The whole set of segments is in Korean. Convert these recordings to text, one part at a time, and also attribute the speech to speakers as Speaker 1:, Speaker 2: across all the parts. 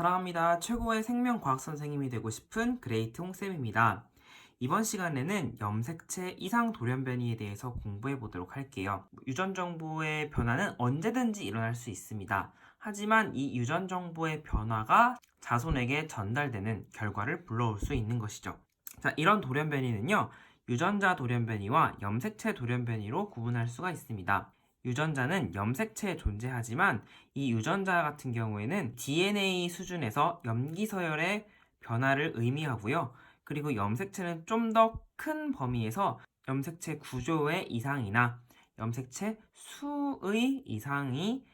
Speaker 1: 사랑합니다. 최고의 생명과학 선생님이 되고 싶은 그레이트 홍쌤입니다. 이번 시간에는 염색체 이상 돌연변이에 대해서 공부해 보도록 할게요. 유전 정보의 변화는 언제든지 일어날 수 있습니다. 하지만 이 유전 정보의 변화가 자손에게 전달되는 결과를 불러올 수 있는 것이죠. 자, 이런 돌연변이는요, 유전자 돌연변이와 염색체 돌연변이로 구분할 수가 있습니다. 유전자는 염색체에 존재하지만 이 유전자 같은 경우에는 DNA 수준에서 염기서열의 변화를 의미하고요. 그리고 염색체는 좀 더 큰 범위에서 염색체 구조의 이상이나 염색체 수의 이상이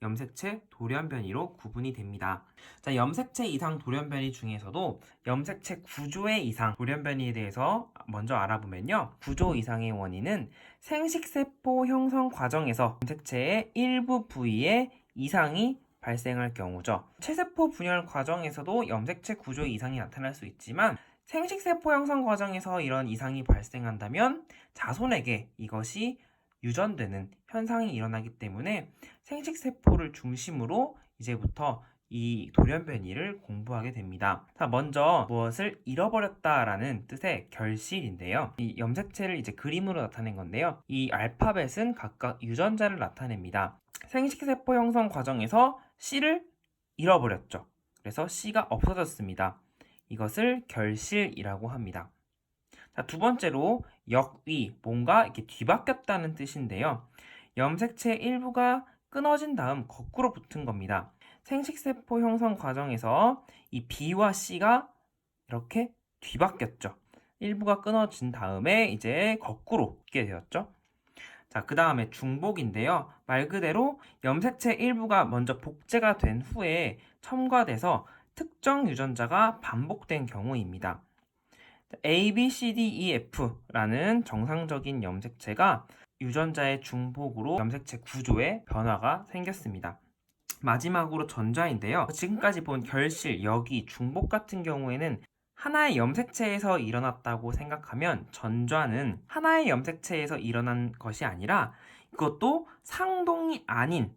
Speaker 1: 염색체 돌연변이로 구분이 됩니다. 자, 염색체 이상 돌연변이 중에서도 염색체 구조의 이상 돌연변이에 대해서 먼저 알아보면요. 구조 이상의 원인은 생식세포 형성 과정에서 염색체의 일부 부위에 이상이 발생할 경우죠. 체세포 분열 과정에서도 염색체 구조 이상이 나타날 수 있지만 생식세포 형성 과정에서 이런 이상이 발생한다면 자손에게 이것이 유전되는 현상이 일어나기 때문에 생식세포를 중심으로 이제부터 이 돌연변이를 공부하게 됩니다. 자, 먼저 무엇을 잃어버렸다라는 뜻의 결실인데요. 이 염색체를 이제 그림으로 나타낸 건데요. 이 알파벳은 각각 유전자를 나타냅니다. 생식세포 형성 과정에서 C를 잃어버렸죠. 그래서 C가 없어졌습니다. 이것을 결실이라고 합니다. 자, 두 번째로 역위, 뭔가 이렇게 뒤바뀌었다는 뜻인데요. 염색체 일부가 끊어진 다음 거꾸로 붙은 겁니다. 생식세포 형성 과정에서 이 B와 C가 이렇게 뒤바뀌었죠. 일부가 끊어진 다음에 이제 거꾸로 붙게 되었죠. 자, 그 다음에 중복인데요. 말 그대로 염색체 일부가 먼저 복제가 된 후에 첨가돼서 특정 유전자가 반복된 경우입니다. A, B, C, D, E, F라는 정상적인 염색체가 유전자의 중복으로 염색체 구조에 변화가 생겼습니다. 마지막으로 전자인데요. 지금까지 본 결실, 역이, 중복 같은 경우에는 하나의 염색체에서 일어났다고 생각하면 전자는 하나의 염색체에서 일어난 것이 아니라 이것도 상동이 아닌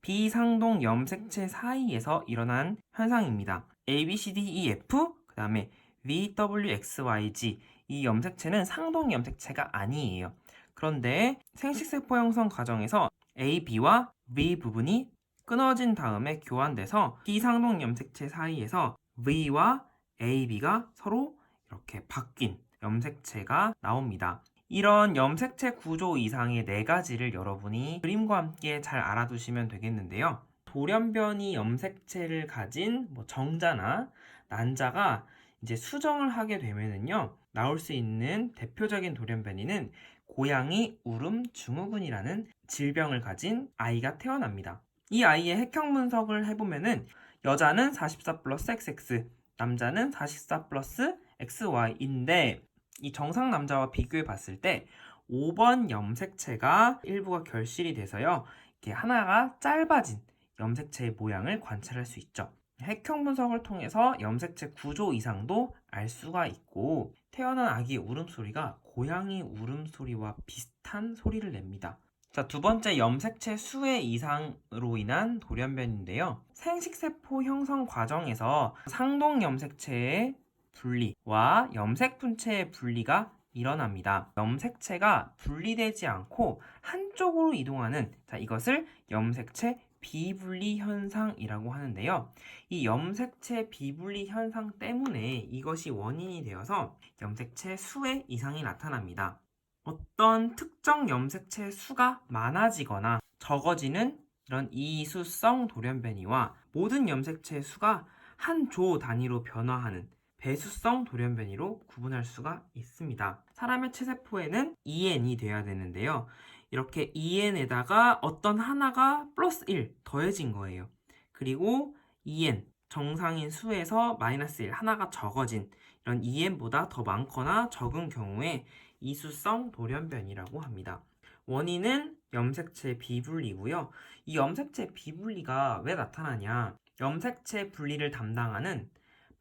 Speaker 1: 비상동 염색체 사이에서 일어난 현상입니다. A, B, C, D, E, F, 그 다음에 V, W, X, Y, Z 이 염색체는 상동 염색체가 아니에요. 그런데 생식세포 형성 과정에서 A, B와 V 부분이 끊어진 다음에 교환돼서 비상동 염색체 사이에서 V와 A, B가 서로 이렇게 바뀐 염색체가 나옵니다. 이런 염색체 구조 이상의 네 가지를 여러분이 그림과 함께 잘 알아두시면 되겠는데요. 돌연변이 염색체를 가진 정자나 난자가 이제 수정을 하게 되면은요, 나올 수 있는 대표적인 돌연변이는 고양이 울음 증후군이라는 질병을 가진 아이가 태어납니다. 이 아이의 핵형 분석을 해보면은 여자는 44 플러스 XX, 남자는 44 플러스 XY인데 이 정상 남자와 비교해 봤을 때 5번 염색체가 일부가 결실이 돼서요, 이렇게 하나가 짧아진 염색체의 모양을 관찰할 수 있죠. 핵형 분석을 통해서 염색체 구조 이상도 알 수가 있고 태어난 아기의 울음소리가 고양이 울음소리와 비슷한 소리를 냅니다. 자, 두 번째 염색체 수의 이상으로 인한 돌연변인데요. 생식세포 형성 과정에서 상동 염색체의 분리와 염색 분체의 분리가 일어납니다. 염색체가 분리되지 않고 한쪽으로 이동하는, 자, 이것을 염색체 비분리 현상이라고 하는데요. 이 염색체 비분리 현상 때문에 이것이 원인이 되어서 염색체 수의 이상이 나타납니다. 어떤 특정 염색체 수가 많아지거나 적어지는 이런 이수성 돌연변이와 모든 염색체의 수가 한 조 단위로 변화하는 배수성 돌연변이로 구분할 수가 있습니다. 사람의 체세포에는 2n이 돼야 되는데요. 이렇게 2n에다가 어떤 하나가 플러스 1 더해진 거예요. 그리고 2n 정상인 수에서 마이너스 1 하나가 적어진 이런 2n보다 더 많거나 적은 경우에 이수성 돌연변이라고 합니다. 원인은 염색체 비분리고요. 이 염색체 비분리가 왜 나타나냐? 염색체 분리를 담당하는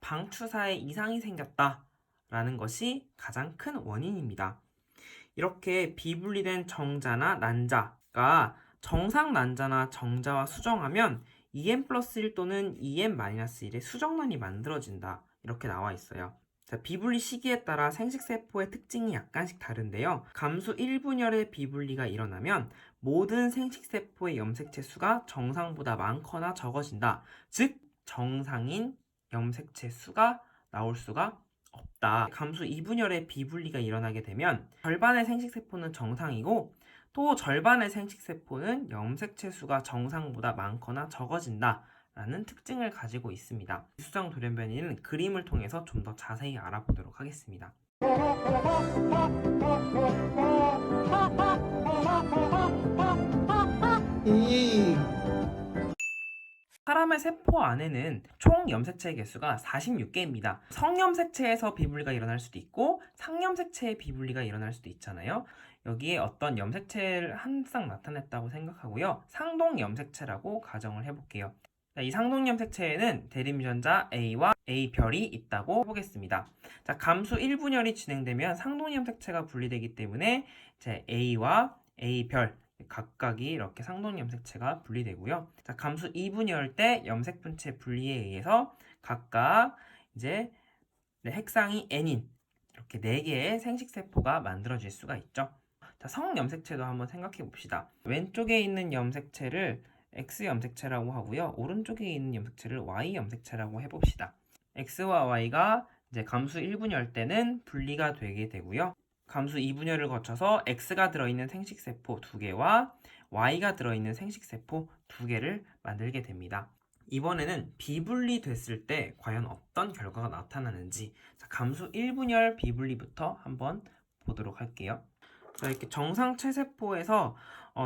Speaker 1: 방추사에 이상이 생겼다라는 것이 가장 큰 원인입니다. 이렇게 비분리된 정자나 난자가 정상 난자나 정자와 수정하면 2n 플러스 1 또는 2n 마이너스 1의 수정란이 만들어진다. 이렇게 나와 있어요. 자, 비분리 시기에 따라 생식세포의 특징이 약간씩 다른데요. 감수 1분열의 비분리가 일어나면 모든 생식세포의 염색체 수가 정상보다 많거나 적어진다. 즉, 정상인 염색체 수가 나올 수가 없다. 감수 2분열의 비분리가 일어나게 되면 절반의 생식세포는 정상이고 또 절반의 생식세포는 염색체 수가 정상보다 많거나 적어진다 라는 특징을 가지고 있습니다. 수정 돌연변이는 그림을 통해서 좀 더 자세히 알아보도록 하겠습니다. 사람의 세포 안에는 총 염색체의 개수가 46개입니다. 성염색체에서 비분리가 일어날 수도 있고 상염색체의 비분리가 일어날 수도 있잖아요. 여기에 어떤 염색체를 한 쌍 나타냈다고 생각하고요. 상동염색체라고 가정을 해볼게요. 이 상동염색체에는 대립유전자 A와 A별이 있다고 해보겠습니다. 자, 감수 1분열이 진행되면 상동염색체가 분리되기 때문에 이제 A와 A별 각각이 이렇게 상동염색체가 분리되고요. 자, 감수 2분열 때 염색분체 분리에 의해서 각각 이제 핵상이 N인 이렇게 4개의 생식세포가 만들어질 수가 있죠. 자, 성염색체도 한번 생각해 봅시다. 왼쪽에 있는 염색체를 X염색체라고 하고요. 오른쪽에 있는 염색체를 Y염색체라고 해봅시다. X와 Y가 이제 감수 1분열 때는 분리가 되게 되고요. 감수 2분열을 거쳐서 X가 들어있는 생식세포 2개와 Y가 들어있는 생식세포 2개를 만들게 됩니다. 이번에는 비분리 됐을 때 과연 어떤 결과가 나타나는지 감수 1분열 비분리부터 한번 보도록 할게요. 자, 이렇게 정상 체세포에서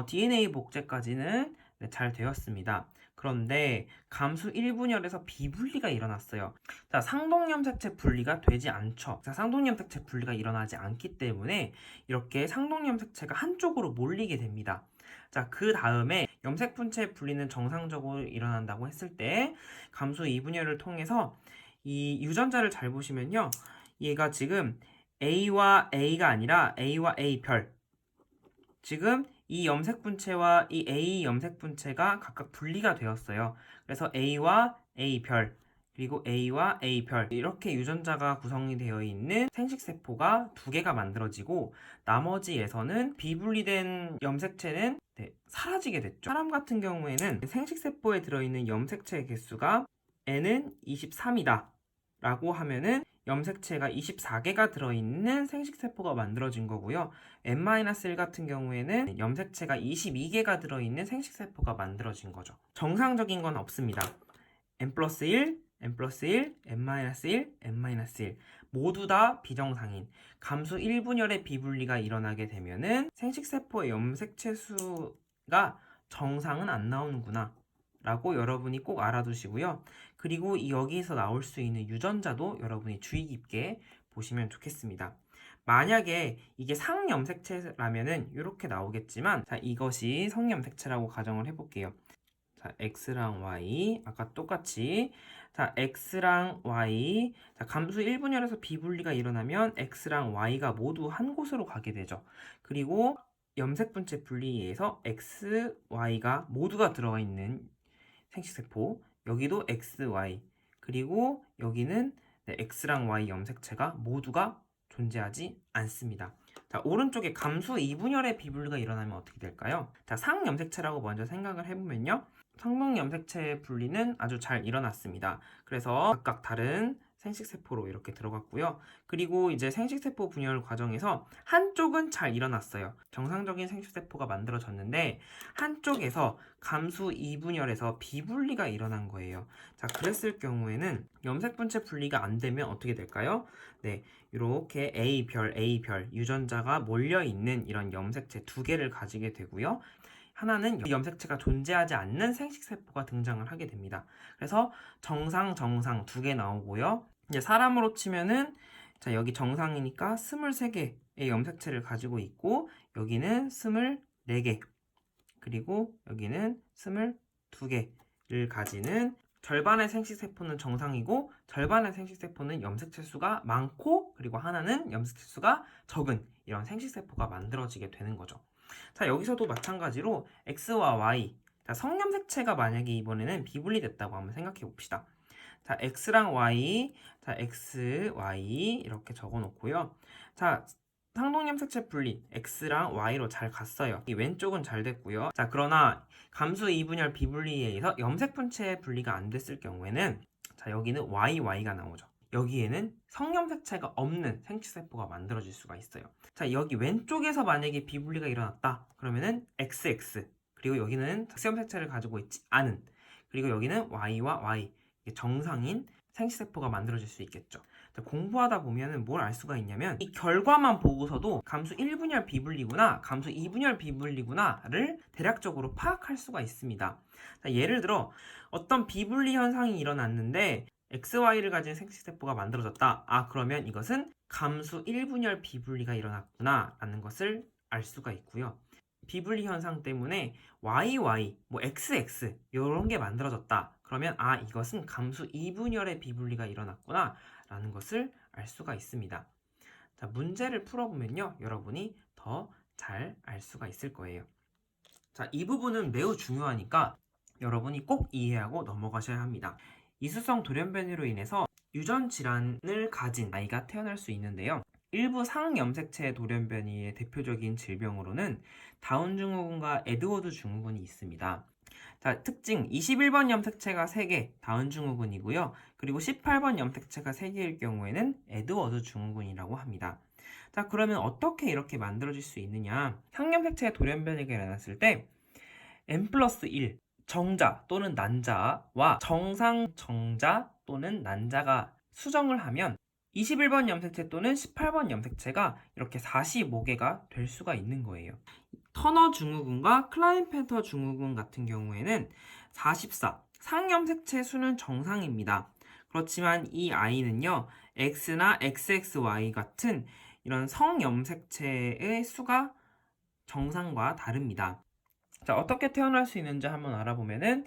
Speaker 1: DNA 복제까지는 잘 되었습니다. 그런데 감수 1분열에서 비분리가 일어났어요. 자, 상동염색체 분리가 되지 않죠. 자, 상동염색체 분리가 일어나지 않기 때문에 이렇게 상동염색체가 한쪽으로 몰리게 됩니다. 자, 그 다음에 염색분체 분리는 정상적으로 일어난다고 했을 때 감수 2분열을 통해서 이 유전자를 잘 보시면요. 얘가 지금 A와 A가 아니라 A와 A별. 지금 이 염색분체와 이 A 염색분체가 각각 분리가 되었어요. 그래서 A와 A별, 그리고 A와 A별 이렇게 유전자가 구성이 되어 있는 생식세포가 2개가 만들어지고 나머지에서는 비분리된 염색체는 사라지게 됐죠. 사람 같은 경우에는 생식세포에 들어있는 염색체 개수가 N은 23이다 라고 하면은 염색체가 24개가 들어있는 생식세포가 만들어진 거고요. N-1 같은 경우에는 염색체가 22개가 들어있는 생식세포가 만들어진 거죠. 정상적인 건 없습니다. N 플러스 1, N 플러스 1, N-1, N-1 모두 다 비정상인 감수 1분열의 비분리가 일어나게 되면은 생식세포의 염색체 수가 정상은 안 나오는구나 라고 여러분이 꼭 알아두시고요. 그리고 여기에서 나올 수 있는 유전자도 여러분이 주의 깊게 보시면 좋겠습니다. 만약에 이게 상염색체라면은 이렇게 나오겠지만 자, 이것이 성염색체라고 가정을 해볼게요. 자, X랑 Y 아까 똑같이 자, X랑 Y 자, 감수 1분열에서 비분리가 일어나면 X랑 Y가 모두 한 곳으로 가게 되죠. 그리고 염색분체 분리에서 X, Y가 모두가 들어가 있는 생식세포 여기도 X, Y 그리고 여기는 X랑 Y 염색체가 모두가 존재하지 않습니다. 자, 오른쪽에 감수 2분열의 비분리가 일어나면 어떻게 될까요? 자, 상염색체라고 먼저 생각을 해보면요. 상동염색체의 분리는 아주 잘 일어났습니다. 그래서 각각 다른 생식세포로 이렇게 들어갔고요. 그리고 이제 생식세포 분열 과정에서 한쪽은 잘 일어났어요. 정상적인 생식세포가 만들어졌는데 한쪽에서 감수 2분열에서 비분리가 일어난 거예요. 자, 그랬을 경우에는 염색분체 분리가 안 되면 어떻게 될까요? 네, 이렇게 A별 유전자가 몰려있는 이런 염색체 2개를 가지게 되고요. 하나는 염색체가 존재하지 않는 생식세포가 등장을 하게 됩니다. 그래서 정상 2개 나오고요. 이제 사람으로 치면은 자, 여기 정상이니까 23개의 염색체를 가지고 있고 여기는 24개 그리고 여기는 22개를 가지는 절반의 생식세포는 정상이고 절반의 생식세포는 염색체 수가 많고 그리고 하나는 염색체 수가 적은 이런 생식세포가 만들어지게 되는 거죠. 자, 여기서도 마찬가지로 X와 Y 자, 성염색체가 만약에 이번에는 비분리됐다고 한번 생각해 봅시다. 자, x랑 y, 자, x, y 이렇게 적어 놓고요. 자, 상동염색체 분리 x랑 y로 잘 갔어요. 이 왼쪽은 잘 됐고요. 자, 그러나 감수 이분열 비분리에 의해서 염색분체 분리가 안 됐을 경우에는 자, 여기는 YY가 나오죠. 여기에는 성염색체가 없는 생식세포가 만들어질 수가 있어요. 자, 여기 왼쪽에서 만약에 비분리가 일어났다. 그러면은 XX, 그리고 여기는 X염색체를 가지고 있지 않은, 그리고 여기는 Y와 Y, 정상인 생식세포가 만들어질 수 있겠죠. 공부하다 보면은 뭘 알 수가 있냐면 이 결과만 보고서도 감수 1분열 비분리구나, 감수 2분열 비분리구나를 대략적으로 파악할 수가 있습니다. 자, 예를 들어 어떤 비분리 현상이 일어났는데 XY를 가진 생식세포가 만들어졌다. 아, 그러면 이것은 감수 1분열 비분리가 일어났구나 라는 것을 알 수가 있고요. 비분리 현상 때문에 YY, 뭐 XX 이런 게 만들어졌다. 그러면 아, 이것은 감수 2분열의 비분리가 일어났구나 라는 것을 알 수가 있습니다. 자, 문제를 풀어보면요, 여러분이 더 잘 알 수가 있을 거예요. 자, 이 부분은 매우 중요하니까 여러분이 꼭 이해하고 넘어가셔야 합니다. 이수성 돌연변이로 인해서 유전 질환을 가진 아이가 태어날 수 있는데요. 일부 상염색체 돌연변이의 대표적인 질병으로는 다운 증후군과 에드워드 증후군이 있습니다. 자, 특징 21번 염색체가 3개 다운 증후군이고요. 그리고 18번 염색체가 3개일 경우에는 에드워드 증후군이라고 합니다. 자, 그러면 어떻게 이렇게 만들어질 수 있느냐? 상염색체 돌연변이가 일어났을 때 N+1 정자 또는 난자와 정상 정자 또는 난자가 수정을 하면 21번 염색체 또는 18번 염색체가 이렇게 45개가 될 수가 있는 거예요. 터너 증후군과 클라인펠터 증후군 같은 경우에는 44, 상염색체 수는 정상입니다. 그렇지만 이 아이는요, X나 XXY 같은 이런 성염색체의 수가 정상과 다릅니다. 자, 어떻게 태어날 수 있는지 한번 알아보면은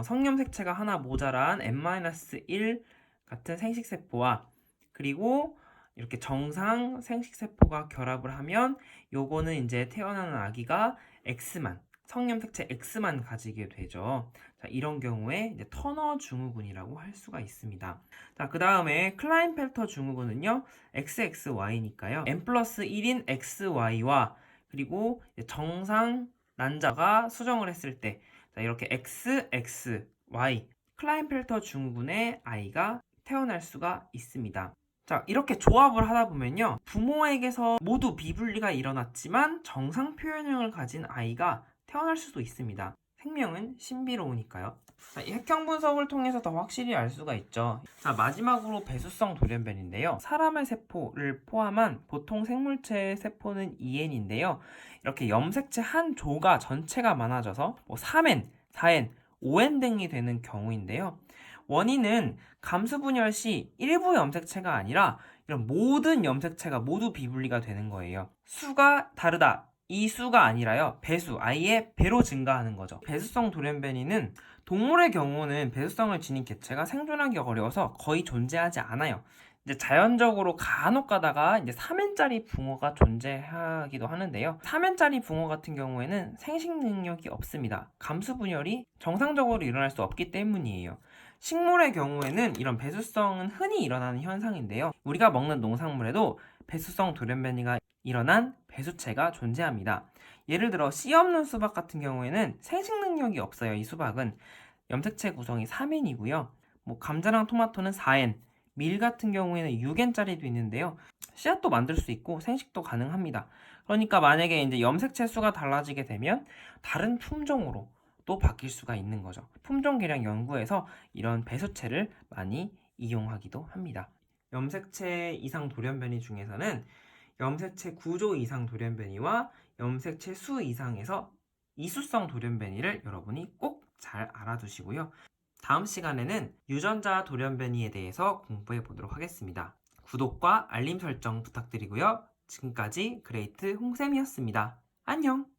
Speaker 1: 성염색체가 하나 모자란 N-1 같은 생식세포와 그리고 이렇게 정상 생식세포가 결합을 하면 요거는 이제 태어나는 아기가 X만, 성염색체 X만 가지게 되죠. 자, 이런 경우에 이제 터너 증후군이라고 할 수가 있습니다. 자, 그 다음에 클라인펠터 증후군은요, XXY니까요, N+1인 XY와 그리고 정상 난자가 수정을 했을 때 자, 이렇게 XXY 클라인펠터 증후군의 아이가 태어날 수가 있습니다. 자, 이렇게 조합을 하다 보면요, 부모에게서 모두 비분리가 일어났지만 정상 표현형을 가진 아이가 태어날 수도 있습니다. 생명은 신비로우니까요. 자, 이 핵형 분석을 통해서 더 확실히 알 수가 있죠. 자, 마지막으로 배수성 돌연변인데요. 사람의 세포를 포함한 보통 생물체의 세포는 2N인데요. 이렇게 염색체 한 조가 전체가 많아져서 3N, 4N, 5N 등이 되는 경우인데요. 원인은 감수 분열 시 일부 염색체가 아니라 이런 모든 염색체가 모두 비분리가 되는 거예요. 수가 다르다. 이 수가 아니라요, 배수, 아이의 배로 증가하는 거죠. 배수성 돌연변이는 동물의 경우는 배수성을 지닌 개체가 생존하기 어려워서 거의 존재하지 않아요. 이제 자연적으로 간혹 가다가 이제 3N짜리 붕어가 존재하기도 하는데요. 3N짜리 붕어 같은 경우에는 생식 능력이 없습니다. 감수 분열이 정상적으로 일어날 수 없기 때문이에요. 식물의 경우에는 이런 배수성은 흔히 일어나는 현상인데요. 우리가 먹는 농산물에도 배수성 돌연변이가 일어난 배수체가 존재합니다. 예를 들어 씨 없는 수박 같은 경우에는 생식 능력이 없어요. 이 수박은 염색체 구성이 3N이고요. 감자랑 토마토는 4N, 밀 같은 경우에는 6N짜리도 있는데요. 씨앗도 만들 수 있고 생식도 가능합니다. 그러니까 만약에 이제 염색체 수가 달라지게 되면 다른 품종으로 또 바뀔 수가 있는 거죠. 품종 개량 연구에서 이런 배수체를 많이 이용하기도 합니다. 염색체 이상 돌연변이 중에서는 염색체 구조 이상 돌연변이와 염색체 수 이상에서 이수성 돌연변이를 여러분이 꼭 잘 알아두시고요. 다음 시간에는 유전자 돌연변이에 대해서 공부해 보도록 하겠습니다. 구독과 알림 설정 부탁드리고요. 지금까지 그레이트 홍쌤이었습니다. 안녕!